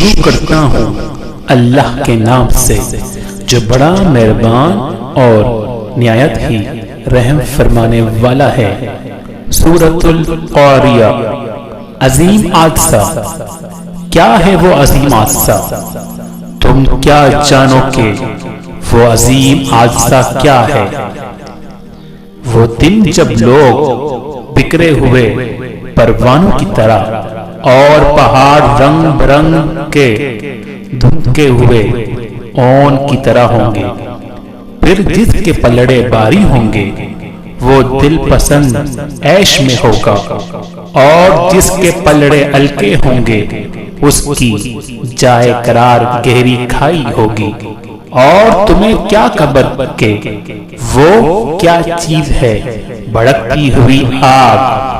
شروع کرتا ہوں اللہ کے نام سے جو بڑا مہربان اور نہایت ہی رحم فرمانے والا ہے۔ سورۃ القاریہ۔ عظیم حادثہ۔ کیا ہے وہ عظیم حادثہ؟ تم کیا جانو کہ وہ عظیم حادثہ کیا ہے؟ وہ دن جب لوگ بکھرے ہوئے پروانوں کی طرح اور پہاڑ رنگ برنگ کے دھمکے ہوئے اون کی طرح ہوں گے، پھر جس کے پلڑے باری ہوں گے وہ دل پسند عیش میں ہوگا، اور جس کے پلڑے ہلکے ہوں گے اس کی جائے قرار گہری کھائی ہوگی۔ اور تمہیں کیا خبر کہ وہ کیا چیز ہے؟ بھڑکتی ہوئی آگ